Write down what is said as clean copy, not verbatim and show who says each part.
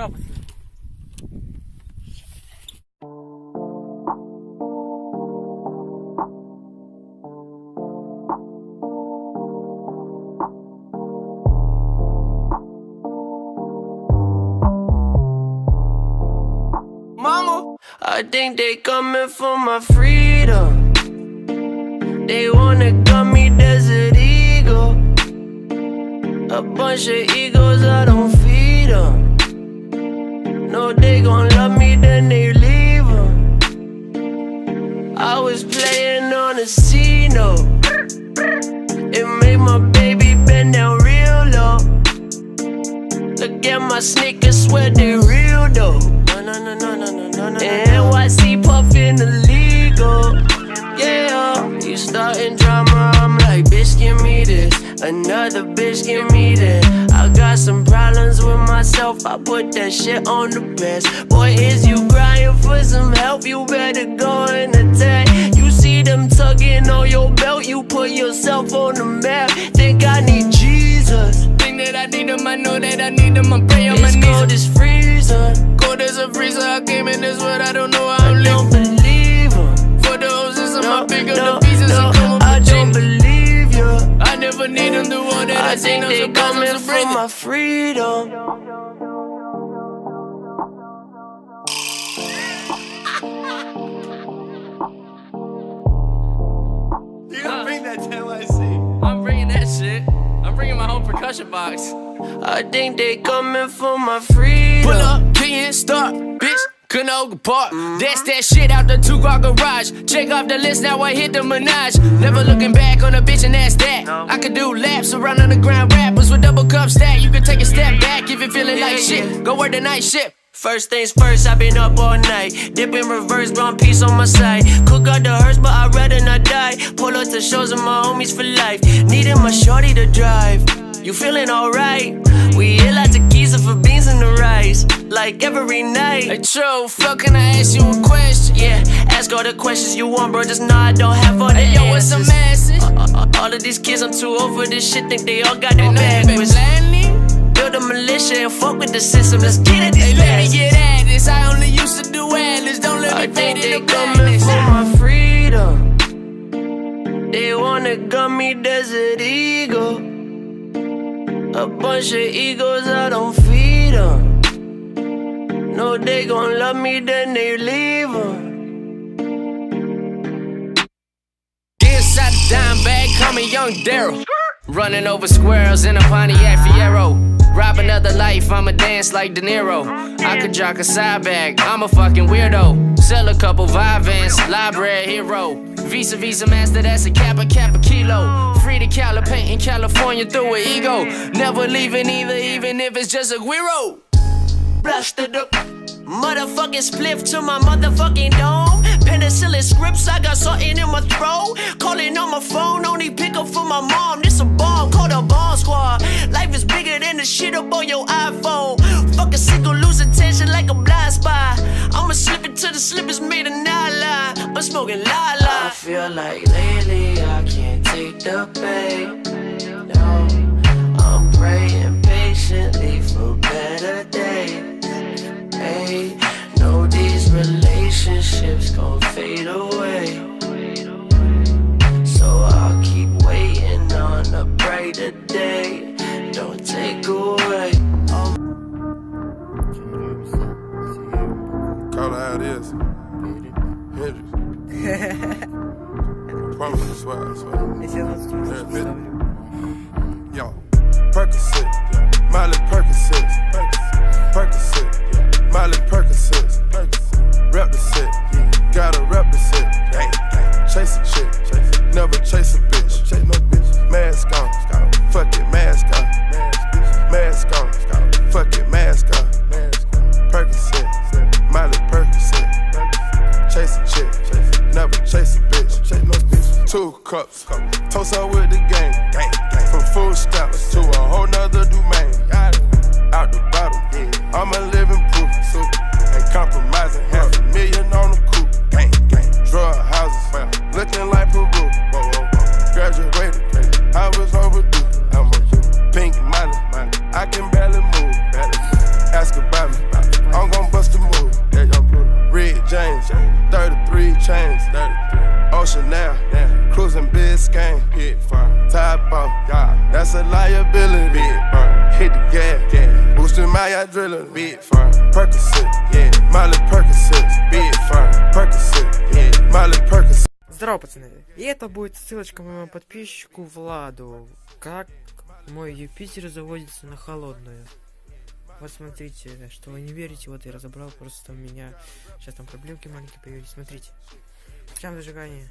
Speaker 1: opposite.
Speaker 2: Mama, I think they coming for my freedom. They wanna gun me Desert Eagle. A bunch of egos, I don't feed them. No, they gon' love me, then they leave them. I was playing on a C note. It made my baby bend down real low. Look at my sneakers, swear they real though. And NYC puffin' illegal. Yeah, you starting drama, I'm like, bitch, give me this. Another bitch, give me that. I got some problems with myself, I put that shit on the best. Boy, is you crying for some help, you better go and attack. You see them tugging on your belt, you put yourself on the map. Think I need Jesus.
Speaker 3: Think that I need him, I know that I need him, I pray on my
Speaker 2: It's
Speaker 3: knees.
Speaker 2: cold as freezer.
Speaker 3: Cold as a freezer, I came in this world, I don't know how I'm
Speaker 2: I don't
Speaker 3: living.
Speaker 2: believe him.
Speaker 3: For the hoses, I'ma pick up
Speaker 2: No,
Speaker 3: the pieces
Speaker 2: no,
Speaker 3: and come up
Speaker 2: I
Speaker 3: with
Speaker 2: don't
Speaker 3: change.
Speaker 2: believe you.
Speaker 3: I never need them to want that
Speaker 2: I think they coming
Speaker 3: for
Speaker 2: for my freedom.
Speaker 1: You gotta bring that to NYC.
Speaker 3: I'm bringing that shit. I'm bringing my whole percussion box.
Speaker 2: I think they coming for my freedom.
Speaker 3: Pull up, can't start, bitch. Canoga Park. That's that shit out the two-car garage. Check off the list, now I hit the Minaj. Never looking back on a bitch, and that's that. I could do laps around underground rappers with double cup stack. You can take a step back if you're feeling like shit. Go work the night shift.
Speaker 2: First things first, I've been up all night. Dip in reverse, ground piece on my side. Cook out the hearse, but I'd rather not die. Pull up to shows of my homies for life. Needing my shorty to drive. You feeling alright? We hit lots of keys for beans and the rice. Like every night.
Speaker 3: Hey, Tro, fuck, can I ask you a question?
Speaker 2: Yeah, ask all the questions you want, bro. Just know I don't have all the
Speaker 3: Hey, yo, what's
Speaker 2: answers.
Speaker 3: some message?
Speaker 2: All of these kids, I'm too over this shit. Think they all got their
Speaker 3: And I been
Speaker 2: backwards.
Speaker 3: planning.
Speaker 2: Build a militia and fuck with the system. Let's get it.
Speaker 3: Hey, let me get at this. I only used to do atlas. Don't let
Speaker 2: I
Speaker 3: me
Speaker 2: think
Speaker 3: fade
Speaker 2: they
Speaker 3: in the
Speaker 2: coming
Speaker 3: blackness.
Speaker 2: for my freedom. They wanna gun me Desert Eagle. A bunch of egos, I don't feed them. No, they gon' love me, then they leave them.
Speaker 3: Inside the dime bag, call me Young Daryl. Running over squirrels in a Pontiac Fiero. Rob another life, I'ma dance like De Niro. I could jock a side bag, I'm a fucking weirdo. Sell a couple Vivans, library hero. Visa master, that's a kappa kilo. Free to Cali, painting California through an ego. Never leaving either, even if it's just a Guiro.
Speaker 2: Blasted up. Motherfucking spliff to my motherfucking dome. Penicillin scripts, I got something in my throat. Calling on my phone, only pick up for my mom. This a bomb, call the bomb squad. Life is bigger than the shit up on your iPhone. Fuck a single, lose attention like a blind spot. I'ma slip it till the slip is made of nylon. I'm smoking la. I feel like lately I can't take the pain. No, I'm praying patiently for better days. Hey, know these relationships gon' fade away. So I'll keep waiting on a brighter day. Don't take away.
Speaker 4: Call it how it is. Hendrix. Promise you, swear. Yo, Percocet, Miley Percocet, Miley Percocet, rep the set, gotta rep the set. Chase a chick, never chase a bitch. Mask on, fuck it, mask on. Mask on, fuck it, mask on. Percocet, Miley Percocet, chase a chick, never chase a bitch. 2 cups, toast up with the game. From food stamps to a whole nother domain. Out the bottom, I'm a living proof. Ain't compromising, $500,000 on the coupe. Drug houses, looking like Peru. Graduated, I was overdue. I'm a pink money, I can barely move. Ask about me, damn. Cruising Biscayne, hit fine. Top off, that's a liability. Big fine. Hit the gas, boosting my adrenaline. Big fine. Percocet, yeah. Miley Percocet, big fine. Percocet, yeah. Miley Percocet.
Speaker 5: Здорово, пацаны. И это будет ссылочка моему подписчику Владу. Как мой Юпитер заводится на холодную. Вот смотрите, что вы не верите, вот я разобрал, просто у меня сейчас там проблемки маленькие появились. Смотрите. Начинаем зажигание.